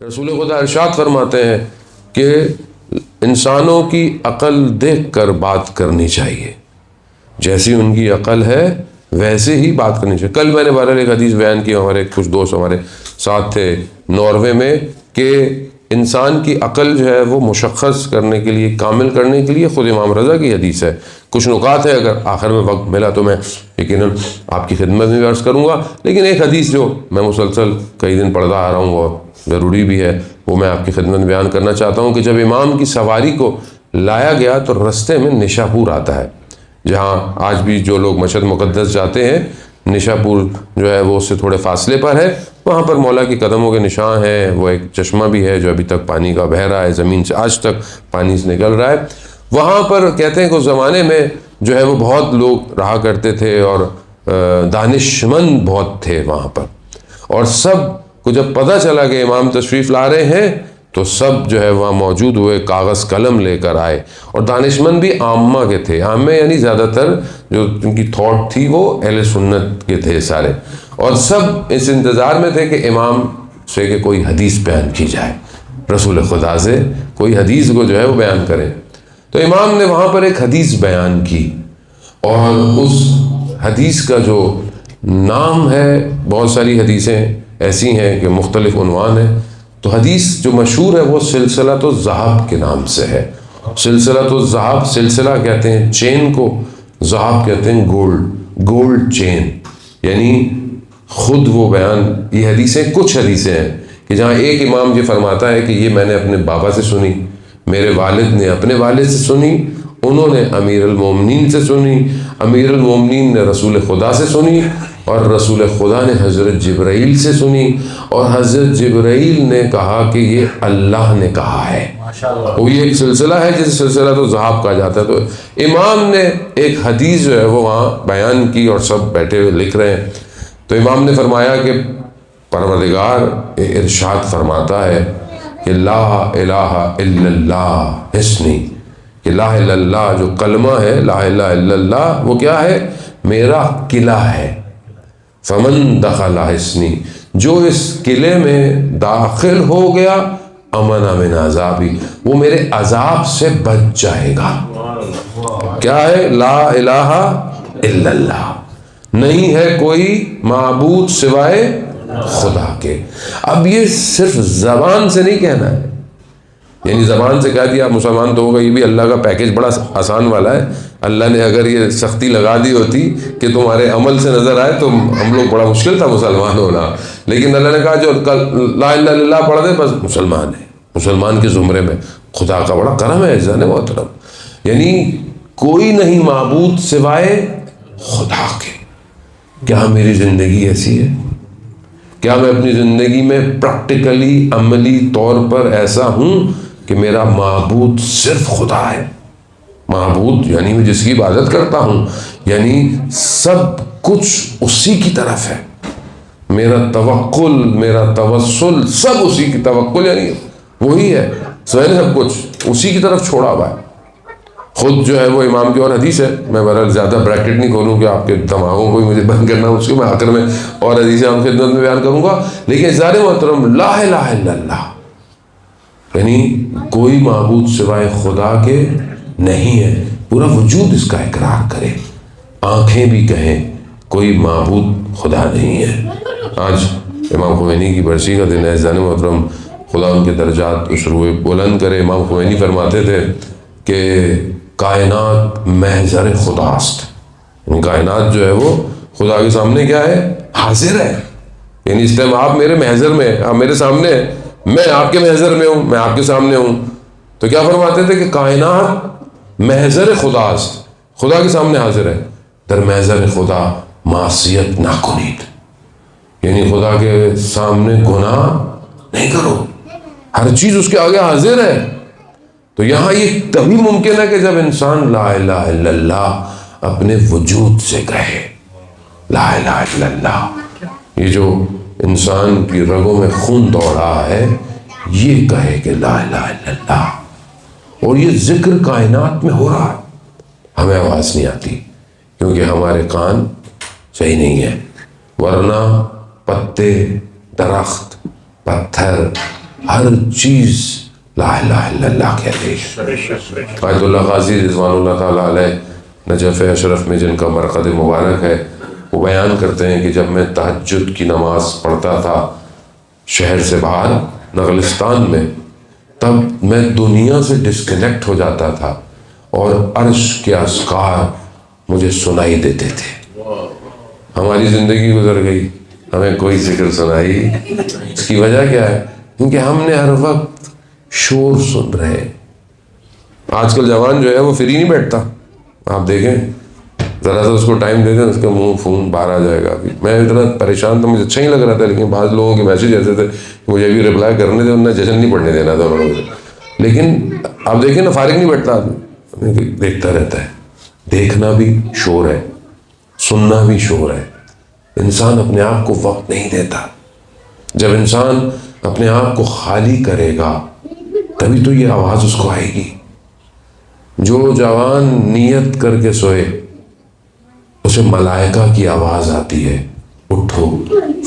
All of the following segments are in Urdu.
رسول خدا ارشاد فرماتے ہیں کہ انسانوں کی عقل دیکھ کر بات کرنی چاہیے، جیسی ان کی عقل ہے ویسے ہی بات کرنی چاہیے۔ کل میں نے بہرحال ایک حدیث بیان کی، ہمارے کچھ دوست ہمارے ساتھ تھے ناروے میں، کہ انسان کی عقل جو ہے وہ مشخص کرنے کے لیے، کامل کرنے کے لیے خود امام رضا کی حدیث ہے۔ کچھ نکات ہے، اگر آخر میں وقت ملا تو میں یقیناً آپ کی خدمت میں بھی عرض کروں گا، لیکن ایک حدیث جو میں مسلسل کئی دن پڑھتا آ رہا ہوں اور ضروری بھی ہے، وہ میں آپ کی خدمت میں بیان کرنا چاہتا ہوں کہ جب امام کی سواری کو لایا گیا تو رستے میں نشاپور آتا ہے، جہاں آج بھی جو لوگ مشہد مقدس جاتے ہیں، نشاپور جو ہے وہ اس سے تھوڑے فاصلے پر ہے، وہاں پر مولا کی قدموں کے نشان ہیں۔ وہ ایک چشمہ بھی ہے جو ابھی تک پانی کا بہہ رہا ہے، زمین سے آج تک پانی سے نکل رہا ہے۔ وہاں پر کہتے ہیں کہ اس زمانے میں جو ہے وہ بہت لوگ رہا کرتے تھے اور دانشمند بہت تھے وہاں پر، اور سب کو جب پتہ چلا کہ امام تشریف لا رہے ہیں تو سب جو ہے وہاں موجود ہوئے، کاغذ قلم لے کر آئے، اور دانشمند بھی عامہ کے تھے۔ عامہ یعنی زیادہ تر جو ان کی تھاٹ تھی وہ اہل سنت کے تھے سارے، اور سب اس انتظار میں تھے کہ امام سے کہ کوئی حدیث بیان کی جائے، رسول خدا سے کوئی حدیث کو جو ہے وہ بیان کریں۔ تو امام نے وہاں پر ایک حدیث بیان کی، اور اس حدیث کا جو نام ہے، بہت ساری حدیثیں ایسی ہیں کہ مختلف عنوان ہیں، تو حدیث جو مشہور ہے وہ سلسلۃ الذہب کے نام سے ہے۔ سلسلۃ الذہب، سلسلہ کہتے ہیں چین کو، ذہب کہتے ہیں گولڈ چین، یعنی خود وہ بیان، یہ حدیثیں کچھ حدیثیں ہیں کہ جہاں ایک امام یہ فرماتا ہے کہ یہ میں نے اپنے بابا سے سنی، میرے والد نے اپنے والد سے سنی، انہوں نے امیر المومنین سے سنی، امیر المومنین نے رسول خدا سے سنی، اور رسول خدا نے حضرت جبرائیل سے سنی، اور حضرت جبرائیل نے کہا کہ یہ اللہ نے کہا ہے۔ وہ یہ ایک سلسلہ ہے جسے سلسلہ تو ذہاب کہا جاتا ہے۔ تو امام نے ایک حدیث جو ہے وہ وہاں بیان کی، اور سب بیٹھے ہوئے لکھ رہے ہیں۔ تو امام نے فرمایا کہ پروردگار ارشاد فرماتا ہے کہ لا الہ الا اللہ حسنی، کہ لا الہ الا اللہ جو کلمہ ہے، لا الہ الا اللہ، وہ کیا ہے؟ میرا قلعہ ہے۔ فمن دخل حسنی، جو اس قلعے میں داخل ہو گیا، امن من عذابی، وہ میرے عذاب سے بچ جائے گا۔ کیا ہے؟ لا الہ الا اللہ، نہیں ہے کوئی معبود سوائے خدا کے۔ اب یہ صرف زبان سے نہیں کہنا ہے، یعنی زبان سے کہہ دیا مسلمان تو ہوگا، یہ بھی اللہ کا پیکیج بڑا آسان والا ہے۔ اللہ نے اگر یہ سختی لگا دی ہوتی کہ تمہارے عمل سے نظر آئے تو ہم لوگ بڑا مشکل تھا مسلمان ہونا، لیکن اللہ نے کہا جو لا الہ الا اللہ پڑھ دے بس مسلمان ہے، مسلمان کے زمرے میں۔ خدا کا بڑا کرم ہے عزیزان محترم، یعنی کوئی نہیں معبود سوائے خدا کے۔ کیا میری زندگی ایسی ہے؟ کیا میں اپنی زندگی میں پریکٹیکلی، عملی طور پر ایسا ہوں کہ میرا معبود صرف خدا ہے؟ معبود یعنی میں جس کی عبادت کرتا ہوں، یعنی سب کچھ اسی کی طرف ہے، میرا توکل، میرا توسل سب اسی کی، توکل یعنی وہی ہے، سب کچھ اسی کی طرف چھوڑا ہوا ہے۔ خود جو ہے وہ امام کی اور حدیث ہے، میں بہرحال زیادہ بریکٹ نہیں کھولوں کہ آپ کے دماغوں کو مجھے بند کرنا، اس کو میں آخر میں اور حدیثیں آپ خدمت میں بیان کروں گا، لیکن ذات محترم لا الہ الا اللہ، یعنی کوئی معبود سوائے خدا کے نہیں ہے، پورا وجود اس کا اقرار کرے، آنکھیں بھی کہیں کوئی معبود خدا نہیں ہے۔ آج امام خمینی کی برسی کا دن ہے، عزیزان محترم، خدا ان کے درجات اس روئے بلند کرے۔ امام خمینی فرماتے تھے کہ کائنات محضر خداست، یعنی کائنات جو ہے وہ خدا کے سامنے کیا ہے؟ حاضر ہے، یعنی اس ٹائم آپ میرے محضر میں، آپ میرے سامنے، میں آپ کے محضر میں ہوں، میں آپ کے سامنے ہوں۔ تو کیا فرماتے تھے کہ کائنات محضر خداست، خدا کے سامنے حاضر ہے، در محضر خدا معصیت نہ کنید، یعنی خدا کے سامنے گناہ نہیں کرو، ہر چیز اس کے آگے حاضر ہے۔ تو یہاں یہ تبھی ممکن ہے کہ جب انسان لا الہ الا اللہ اپنے وجود سے کہے، لا الہ الا اللہ، یہ جو انسان کی رگوں میں خون دوڑ رہا ہے یہ کہے کہ لا الہ الا اللہ، اور یہ ذکر کائنات میں ہو رہا ہے، ہمیں آواز نہیں آتی کیونکہ ہمارے کان صحیح نہیں ہے، ورنہ پتے، درخت، پتھر، ہر چیز لا الہ الا اللہ کہہ رہی ہے۔ آیت اللہ قاضی رضوان اللہ تعالیٰ علیہ نجف اشرف میں جن کا مرقد مبارک ہے، وہ بیان کرتے ہیں کہ جب میں تہجد کی نماز پڑھتا تھا شہر سے باہر نغلستان میں، تب میں دنیا سے ڈسکنیکٹ ہو جاتا تھا اور عرش کے اذکار مجھے سنائی دیتے تھے۔ ہماری زندگی گزر گئی، ہمیں کوئی ذکر سنائی، اس کی وجہ کیا ہے؟ کیونکہ ہم نے ہر وقت شور سن رہے۔ آج کل جوان جو ہے وہ فری نہیں بیٹھتا، آپ دیکھیں ذرا سا اس کو ٹائم دے دیں، اس کا منہ فون باہر آ جائے گا۔ میں اتنا پریشان تھا، مجھے اچھا ہی لگ رہا تھا، لیکن بعض لوگوں کے میسیج ایسے تھے مجھے بھی رپلائی کرنے دے، انہیں جشن نہیں پڑھنے دینا تھا انہوں نے۔ لیکن آپ دیکھیں نا، فارغ نہیں بیٹھتا آدمی، دیکھتا رہتا ہے۔ دیکھنا بھی شور ہے، سننا بھی شور ہے۔ انسان اپنے آپ کو وقت نہیں دیتا۔ جب انسان اپنے آپ کو خالی کرے گا تبھی تو یہ آواز اس کو آئے گی۔ جو جوان نیت کر کے سوئے اسے ملائکہ کی آواز آتی ہے، اٹھو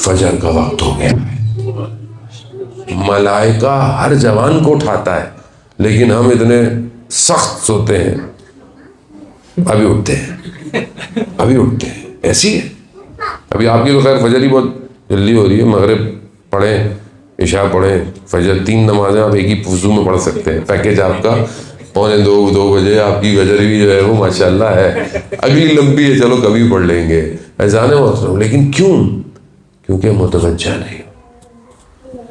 فجر کا وقت ہو گیا ہے۔ ملائکہ ہر جوان کو اٹھاتا ہے، لیکن ہم اتنے سخت سوتے ہیں، ابھی اٹھتے ہیں، ابھی اٹھتے ہیں۔ ایسی ہے۔ ابھی آپ کی تو خیر فجر ہی بہت جلدی ہو رہی ہے، مغرب پڑھیں، عشاء پڑھیں، فجر 3 نمازیں آپ ایک ہی وضو میں پڑھ سکتے ہیں۔ پیکیج آپ کا 1:45-2 بجے آپ کی فجر بھی جو ہے وہ ماشاءاللہ ہے۔ اگلی لمبی ہے، چلو کبھی پڑھ لیں گے، ایسا نہیں ہوتا۔ لیکن کیوں؟ کیونکہ متوجہ نہیں۔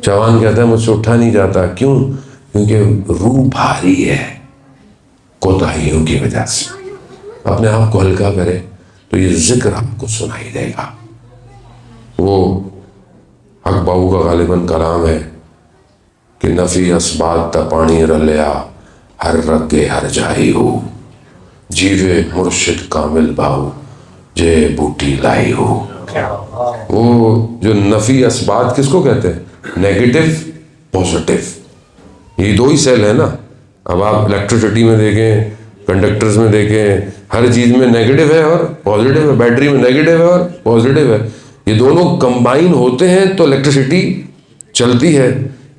جوان کہتا ہے مجھ سے اٹھا نہیں جاتا، کیوں؟ کیونکہ روح بھاری ہے کوتاہیوں کی وجہ سے۔ اپنے آپ کو ہلکا کرے تو یہ ذکر آپ کو سنائی دے گا۔ وہ حق بابو کا غالباً کلام ہے کہ نفی اسبات تا پانی رلیا، ہر رگے ہر جائی ہو، جیوے مرشد کامل باؤ جے بوٹی لائی ہو۔ وہ جو نفی اسبات کس کو کہتے ہیں؟ نیگیٹو پوزیٹو، یہ 2 ہی سیل ہے نا۔ اب آپ الیکٹریسٹی میں دیکھیں، کنڈکٹرز میں دیکھیں، ہر چیز میں نیگیٹو ہے اور پازیٹیو ہے۔ بیٹری میں نیگیٹو ہے اور پازیٹیو ہے، یہ دونوں کمبائن ہوتے ہیں تو الیکٹریسٹی چلتی ہے۔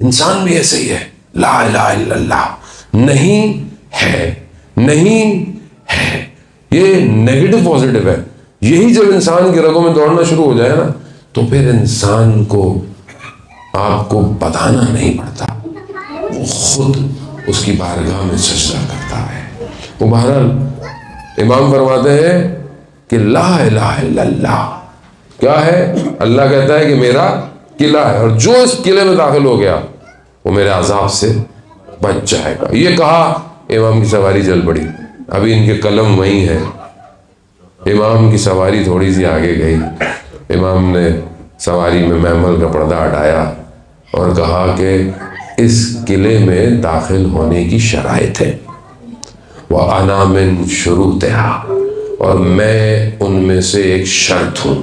انسان بھی ایسے ہی ہے، لا الہ الا اللہ نہیں ہے، نہیں ہے، یہ نیگیٹو پازیٹیو ہے۔ یہی جب انسان کی رگوں میں دوڑنا شروع ہو جائے نا تو پھر انسان کو آپ کو بتانا نہیں پڑتا، وہ خود اس کی بارگاہ میں سجدہ کرتا ہے۔ وہ بہرحال امام فرماتے ہیں کہ لا الہ الا اللہ کیا ہے؟ اللہ کہتا ہے کہ میرا قلعہ ہے، اور جو اس قلعے میں داخل ہو گیا وہ میرے عذاب سے بچ جائے گا۔ یہ کہا امام کی سواری جل پڑی، ابھی ان کے قلم وہیں ہے۔ امام کی سواری تھوڑی سی آگے گئی، امام نے سواری میں محمل کا پردہ ہٹایا اور کہا کہ اس قلعے میں داخل ہونے کی شرائط ہے، وَأَنَا مِن شُرُوطِهَا، اور میں ان میں سے ایک شرط ہوں،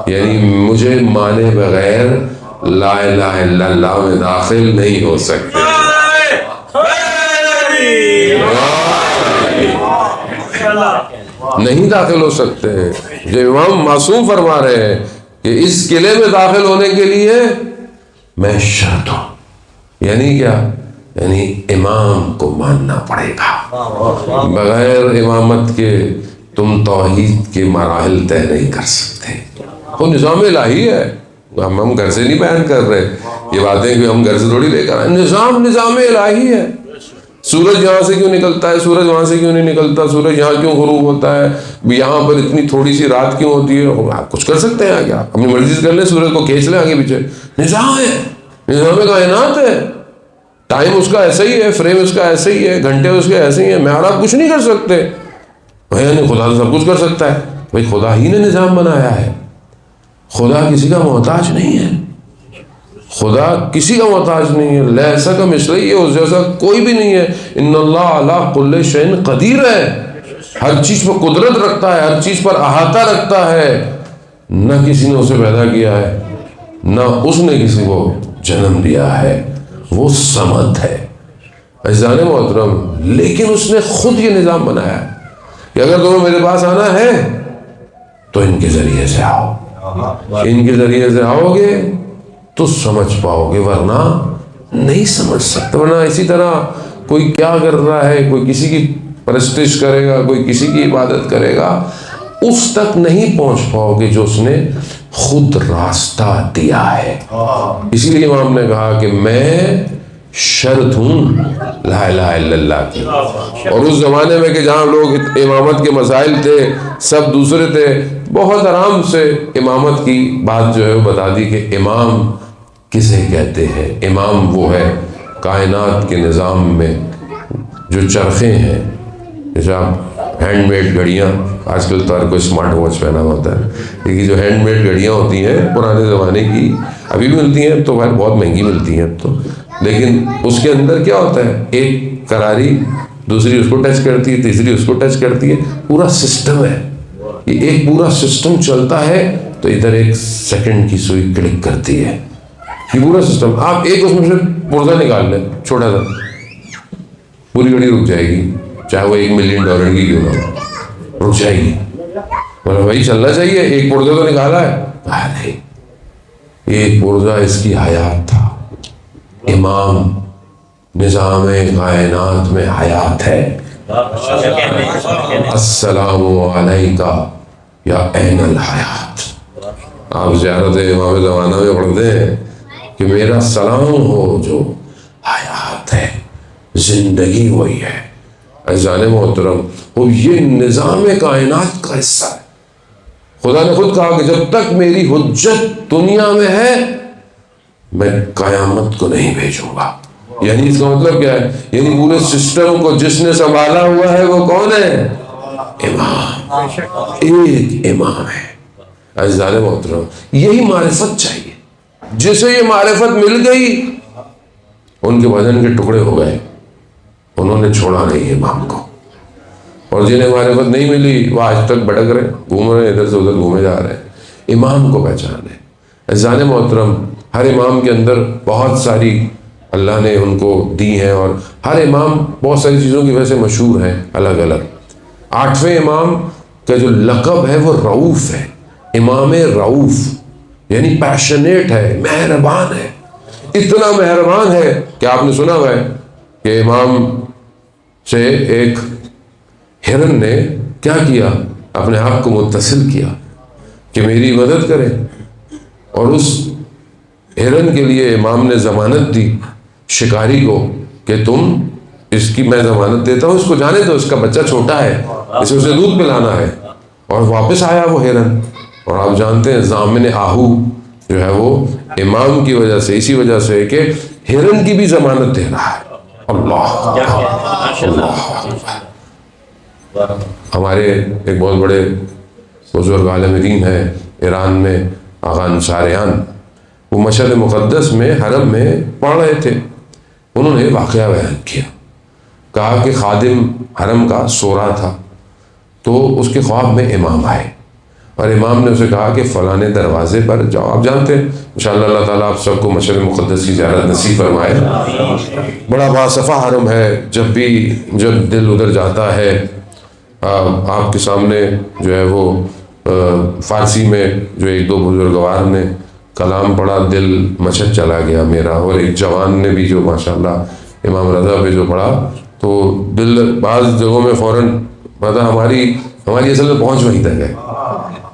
یعنی مجھے مانے بغیر لا الہ الا اللہ میں داخل نہیں ہو سکتے۔ نہیں داخل ہو سکتے۔ جو امام معصوم فرما رہے ہیں کہ اس قلعے میں داخل ہونے کے لیے میں شرط ہوں، یعنی کیا؟ یعنی امام کو ماننا پڑے گا۔ بغیر امامت کے تم توحید کے مراحل طے نہیں کر سکتے۔ وہ نظام الہی ہے، ہم گھر سے نہیں بیان کر رہے یہ باتیں کہ ہم گھر سے تھوڑی لے کر آئے۔ نظام الہی ہے۔ سورج یہاں سے کیوں نکلتا ہے، سورج وہاں سے کیوں نہیں نکلتا، سورج یہاں کیوں غروب ہوتا ہے، یہاں پر اتنی تھوڑی سی رات کیوں ہوتی ہے؟ آپ کچھ کر سکتے ہیں کیا؟ اپنی مرضی سے کر لیں، سورج کو کھینچ لیں آگے پیچھے۔ نظام ہے، نظام کائنات ہے، ٹائم اس کا ایسا ہی ہے، فریم اس کا ایسا ہی ہے، گھنٹے اس کے ایسے ہی ہیں۔ میں اور آپ کچھ نہیں کر سکتے، یعنی خدا تو سب کچھ کر سکتا ہے۔ بھائی خدا ہی نے نظام بنایا ہے، خدا کسی کا محتاج نہیں ہے، خدا کسی کا محتاج نہیں ہے۔ لیسا کا مثل ہی ہے، اس جیسا کوئی بھی نہیں ہے۔ ان اللہ علی کل شیء قدیر ہے، ہر چیز پر قدرت رکھتا ہے، ہر چیز پر احاطہ رکھتا ہے۔ نہ کسی نے اسے پیدا کیا ہے، نہ اس نے کسی کو جنم دیا ہے، وہ صمد ہے۔ عزیزان محترم، لیکن اس نے خود یہ نظام بنایا ہے کہ اگر تمہیں میرے پاس آنا ہے تو ان کے ذریعے سے آؤ، ان کے ذریعے سے آؤ گے تو سمجھ پاؤ گے، ورنہ نہیں سمجھ سکتا. ورنہ اسی طرح کوئی کیا کر رہا ہے, کوئی کسی کی پرستش کرے گا, کوئی کسی کی عبادت کرے گا, اس تک نہیں پہنچ پاؤ گے جو اس نے خود راستہ دیا ہے. اسی لیے امام نے کہا کہ میں شرط ہوں لا الہ الا اللہ کی. اور اس زمانے میں کہ جہاں لوگ امامت کے مسائل تھے, سب دوسرے تھے, بہت آرام سے امامت کی بات جو ہے وہ بتا دی کہ امام کسے کہتے ہیں. امام وہ ہے کائنات کے نظام میں جو چرخے ہیں, جیسے آپ ہینڈ میڈ گھڑیاں, آج کل تو ہر کوئی اسمارٹ واچ پہنا ہوتا ہے, لیکن جو ہینڈ میڈ گھڑیاں ہوتی ہیں پرانے زمانے کی ابھی بھی ملتی ہیں, تو بہت مہنگی ملتی ہیں تو, لیکن اس کے اندر کیا ہوتا ہے, ایک کراری دوسری اس کو ٹچ کرتی ہے, تیسری اس کو ٹچ کرتی ہے, پورا سسٹم ہے. یہ ایک پورا سسٹم چلتا ہے تو ادھر ایک سیکنڈ کی سوئی کلک کرتی ہے, یہ پورا سسٹم. آپ ایک اس میں سے پرزہ نکال لیں چھوٹا سا, پوری گھڑی رک جائے گی, چاہے وہ $1 ملین کی کیوں نہ ہو, رک جائے گی. مطلب بھائی چلنا چاہیے, ایک پرزہ تو نکالا ہے. نہیں, ایک پرزہ اس کی حیات تھا. امام نظام کائنات میں حیات ہے. السلام علیکہ یا این الحیات. آپ زیارت امام زمانہ میں پڑھتے ہیں کہ میرا سلام ہو جو حیات ہے, زندگی وہی ہے. عزیزان محترم, وہ یہ نظام کائنات کا حصہ ہے. خدا نے خود کہا کہ جب تک میری حجت دنیا میں ہے میں قیامت کو نہیں بھیجوں گا. یعنی اس کا مطلب کیا ہے, یعنی پورے سسٹم کو جس نے سنبھالا ہوا ہے وہ کون ہے؟ امام. ایک امام ہے. عزیزان محترم, یہی معرفت چاہیے. جسے یہ معرفت مل گئی ان کے بدن کے ٹکڑے ہو گئے, انہوں نے چھوڑا نہیں امام کو. اور جنہیں معرفت نہیں ملی وہ آج تک بھٹک رہے, گھوم رہے, ادھر سے ادھر گھومے جا رہے ہیں. امام کو پہچانے. عزیزان محترم, ہر امام کے اندر بہت ساری اللہ نے ان کو دی ہیں, اور ہر امام بہت ساری چیزوں کی وجہ سے مشہور ہیں الگ الگ. 8ویں امام کا جو لقب ہے وہ رؤوف ہے. امام رؤوف یعنی پیشنیٹ ہے, مہربان ہے. اتنا مہربان ہے کہ آپ نے سنا ہوا ہے کہ امام سے ایک ہرن نے کیا کیا, اپنے آپ کو متصل کیا کہ میری مدد کرے, اور اس ہرن کے لیے امام نے ضمانت دی شکاری کو کہ تم اس کی, میں ضمانت دیتا ہوں, اس کو جانے دو, اس کا بچہ چھوٹا ہے, اسے دودھ پلانا ہے. اور واپس آیا وہ ہرن, اور آپ جانتے ہیں ضامن آہو جو ہے وہ امام کی وجہ سے, اسی وجہ سے کہ ہرن کی بھی ضمانت دے رہا ہے. اللہ ہمارے ایک بہت بڑے بزرگ عالم دین ہیں ایران میں, آقا انصاریان, وہ مشہد مقدس میں حرم میں پڑھ رہے تھے. انہوں نے واقعہ بیان کیا, کہا کہ خادم حرم کا سو رہا تھا تو اس کے خواب میں امام آئے, اور امام نے اسے کہا کہ فلانے دروازے پر جاؤ. آپ جانتے ہیں انشاءاللہ اللہ تعالیٰ آپ سب کو مشہد مقدس کی زیارت نصیب فرمائے. بڑا باصفا حرم ہے, جب دل ادھر جاتا ہے, آپ کے سامنے جو ہے وہ فارسی میں جو ایک دو بزرگوار نے کلام پڑھا, دل مشہد چلا گیا میرا. اور ایک جوان نے بھی جو ماشاءاللہ امام رضا پہ جو پڑھا تو دل بعض جگہوں میں فوراً مطلب ہماری اصل میں پہنچ وہیں تک ہے.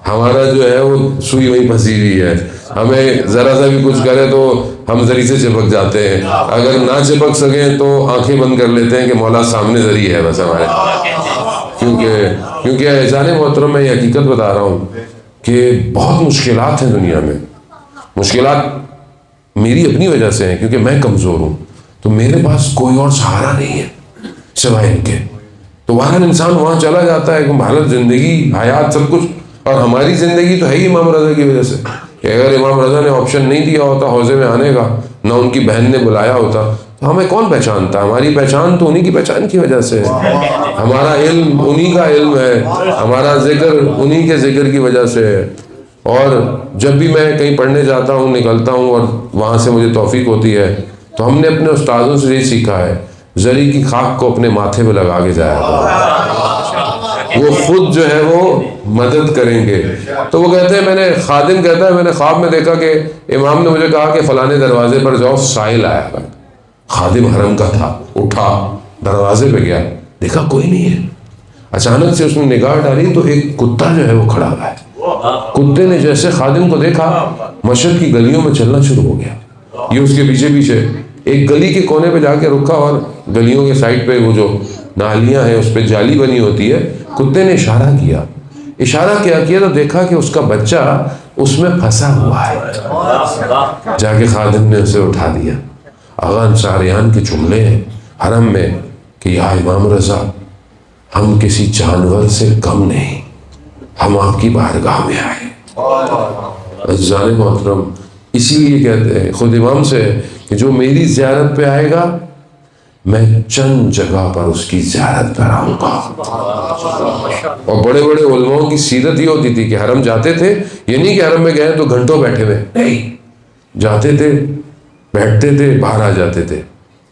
ہمارا جو ہے وہ سوئی وہیں پھنسی ہوئی ہے, ہمیں ذرا سا بھی کچھ کرے تو ہم ذری سے چپک جاتے ہیں, اگر نہ چپک سکیں تو آنکھیں بند کر لیتے ہیں کہ مولا سامنے ذری ہے بس ہمارے. کیونکہ اعزان محترم میں یہ حقیقت بتا رہا ہوں کہ بہت مشکلات ہیں دنیا میں. مشکلات میری اپنی وجہ سے ہیں کیونکہ میں کمزور ہوں, تو میرے پاس کوئی اور سہارا نہیں ہے سوائے ان کے. تو بہرحال انسان وہاں چلا جاتا ہے کہ بھارت زندگی حیات سب کچھ, اور ہماری زندگی تو ہے ہی امام رضا کی وجہ سے. کہ اگر امام رضا نے آپشن نہیں دیا ہوتا حوضے میں آنے کا, نہ ان کی بہن نے بلایا ہوتا, تو ہمیں کون پہچانتا؟ ہماری پہچان تو انہی کی پہچان کی وجہ سے ہے, ہمارا علم انہی کا علم ہے, ہمارا ذکر انہی کے ذکر کی وجہ سے ہے. اور جب بھی میں کہیں پڑھنے جاتا ہوں, نکلتا ہوں, اور وہاں سے مجھے توفیق ہوتی ہے, تو ہم نے اپنے استادوں سے یہ سیکھا ہے, زری کی خاک کو اپنے ماتھے پہ لگا کے جایا کرو, وہ خود جو ہے وہ مدد کریں گے. تو وہ کہتے ہیں خادم کہتا ہے میں نے خواب میں دیکھا کہ امام نے مجھے کہا کہ فلانے دروازے پر جاؤ, سائل آیا. خادم حرم کا تھا، اٹھا دروازے پہ گیا، دیکھا کوئی نہیں ہے۔ اچانک سے اس نے نگاہ ڈالی تو ایک کتا جو ہے وہ کھڑا ہوا ہے۔ کتے نے جیسے خادم کو دیکھا مشہد کی گلیوں میں چلنا شروع ہو گیا، یہ اس کے پیچھے پیچھے ایک گلی کے کونے پہ جا کے رکا، اور گلیوں کے سائڈ پہ وہ جو نالیاں ہیں اس پہ جالی بنی ہوتی ہے، کتے نے اشارہ کیا۔ اشارہ کیا تو دیکھا کہ اس کا بچہ اس میں پھنسا ہوا ہے۔ جا کے خادم نے اسے اٹھا دیا۔ آغا انصاریان کے جملے ہیں حرم میں کہ یا امام رضا، ہم کسی جانور سے کم نہیں، ہم آپ کی بارگاہ میں آئے۔ عزیزان محترم، اسی لیے کہتے ہیں خود امام سے کہ جو میری زیارت پہ آئے گا میں چند جگہ پر اس کی زیارت پر آؤں گا۔ اور بڑے بڑے علماء کی سیرت یہ ہوتی تھی کہ حرم جاتے تھے، یہ نہیں کہ حرم میں گئے تو گھنٹوں بیٹھے ہوئے، نہیں، جاتے تھے، بیٹھتے تھے، باہر آ جاتے تھے،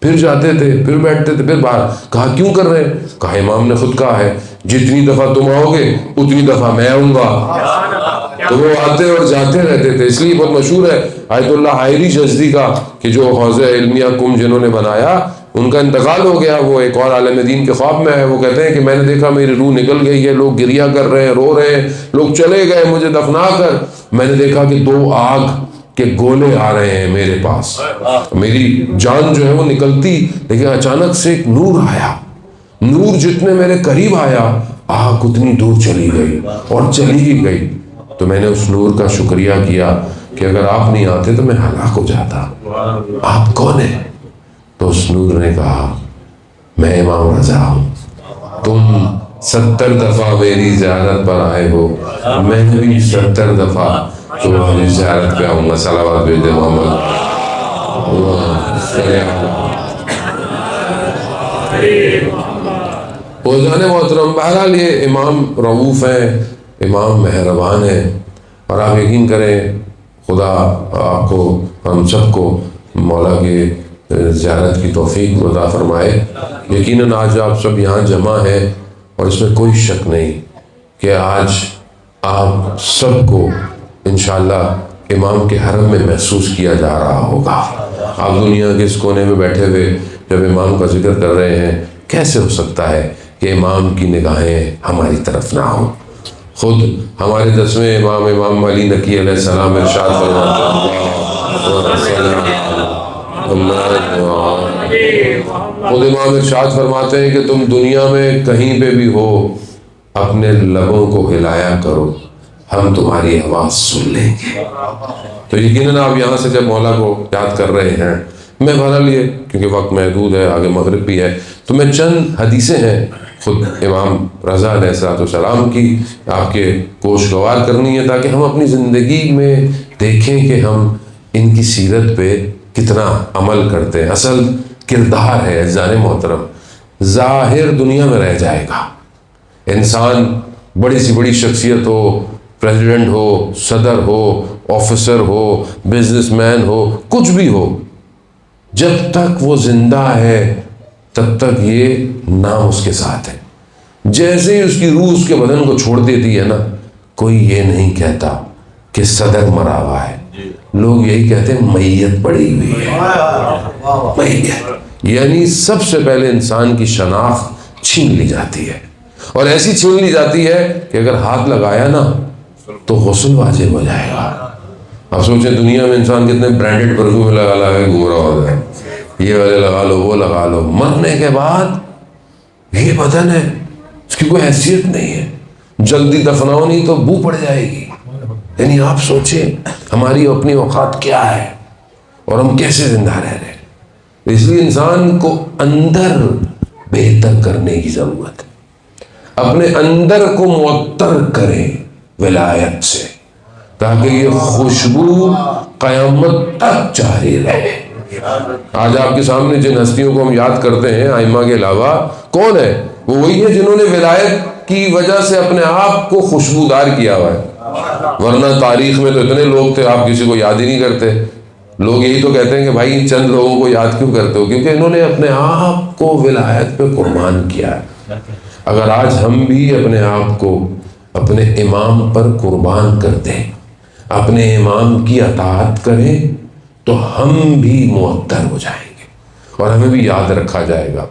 پھر جاتے تھے، پھر بیٹھتے تھے، پھر باہر۔ کہا کیوں کر رہے ہیں؟ کہا امام نے خود کہا ہے جتنی دفعہ تم آؤ گے اتنی دفعہ میں آؤں گا۔ تو وہ آتے اور جاتے رہتے تھے۔ اس لیے بہت مشہور ہے آیت اللہ حائری جزدی کا کہ جو حوض علمیہ کم جنہوں نے بنایا، ان کا انتقال ہو گیا، وہ ایک اور عالم دین کے خواب میں ہے، وہ کہتے ہیں کہ میں نے دیکھا میری روح نکل گئی ہے، لوگ گریہ کر رہے ہیں، رو رہے ہیں، لوگ چلے گئے مجھے دفنا کر، میں نے دیکھا کہ 2 آگ کے گولے آ رہے ہیں میرے پاس، میری جان جو ہے وہ نکلتی، لیکن اچانک سے ایک نور آیا، نور جتنے میرے قریب آیا آگ اتنی دور چلی گئی اور چلی ہی گئی۔ تو میں نے اس نور کا شکریہ کیا کہ اگر آپ نہیں آتے تو میں ہلاک ہو جاتا، آپ کون ہیں؟ تو اس نور نے کہا میں امام رضا ہوں، تم 70 دفعہ میری زیارت پر آئے ہو، میں بھی 70 دفعہ تمہاری زیارت پہ آؤں گا۔ صلوات بھیج دے محمد۔ بزرگان محترم، بہرحال یہ امام رؤوف ہیں، امام مہربان ہیں، اور آپ یقین کریں خدا آپ کو، ہم سب کو مولا کے زیارت کی توفیق عطا فرمائے۔ یقیناً آج آپ سب یہاں جمع ہیں، اور اس میں کوئی شک نہیں کہ آج آپ سب کو انشاءاللہ امام کے حرم میں محسوس کیا جا رہا ہوگا۔ آپ دنیا کے اس کونے میں بیٹھے ہوئے جب امام کا ذکر کر رہے ہیں، کیسے ہو سکتا ہے کہ امام کی نگاہیں ہماری طرف نہ ہوں؟ خود ہمارے 10ویں امام، امام علی نقی علیہ السلام ارشاد فرماتے ہیں، خود امام ارشاد فرماتے ہیں کہ تم دنیا میں کہیں پہ بھی ہو اپنے لبوں کو ہلایا کرو، ہم تمہاری آواز سن لیں گے۔ تو یقیناً آپ یہاں سے جب مولا کو یاد کر رہے ہیں، میں بہرحال یہ کیونکہ وقت محدود ہے، آگے مغرب بھی ہے، تو میں چند حدیثیں ہیں خود امام رضا علیہ السلام کی آپ کے گوشگوار کرنی ہے، تاکہ ہم اپنی زندگی میں دیکھیں کہ ہم ان کی سیرت پہ کتنا عمل کرتے ہیں۔ اصل کردار ہے عزیزان محترم، ظاہر دنیا میں رہ جائے گا، انسان بڑی سی بڑی شخصیت ہو، پریزیڈنٹ ہو، صدر ہو، آفیسر ہو، بزنس مین ہو، کچھ بھی ہو، جب تک وہ زندہ ہے تب تک یہ نام اس کے ساتھ ہے۔ جیسے ہی اس کی روح اس کے بدن کو چھوڑ دیتی ہے نا، کوئی یہ نہیں کہتا کہ صدر مرا ہوا ہے، لوگ یہی کہتے ہیں میت پڑی ہوئی ہے، میت، یعنی سب سے پہلے انسان کی شناخت چھین لی جاتی ہے، اور ایسی چھین لی جاتی ہے کہ اگر ہاتھ لگایا نا تو غسل واجب ہو جائے گا۔ اب سوچیں دنیا میں انسان کتنے برانڈڈ پرفیوم لگا کے گھوم رہا ہوتا ہے، یہ والے لگا لو، وہ لگا لو، مرنے کے بعد یہ بدن ہے، اس کی کوئی حیثیت نہیں ہے، جلدی دفناؤ نہیں تو بو پڑ جائے گی۔ یعنی آپ سوچیں ہماری اپنی اوقات کیا ہے اور ہم کیسے زندہ رہ رہے ہیں۔ اس لیے انسان کو اندر بہتر کرنے کی ضرورت ہے، اپنے اندر کو معطر کریں ولایت سے، تاکہ یہ خوشبو قیامت تک جاری رہے۔ آج آپ کے سامنے جن ہستیوں کو ہم یاد کرتے ہیں ائمہ کے علاوہ، کون ہے؟ وہ وہی ہے جنہوں نے ولایت کی وجہ سے اپنے آپ کو خوشبودار کیا ہوا ہے، ورنہ تاریخ میں تو اتنے لوگ تھے آپ کسی کو یاد ہی نہیں کرتے۔ لوگ یہی تو کہتے ہیں کہ بھائی چند لوگوں کو یاد کیوں کرتے ہو؟ کیونکہ انہوں نے اپنے آپ کو ولایت پہ قربان کیا ہے۔ اگر آج ہم بھی اپنے آپ کو اپنے امام پر قربان کر دیں، اپنے امام کی اطاعت کریں، تو ہم بھی معطر ہو جائیں گے، اور ہمیں بھی یاد رکھا جائے گا۔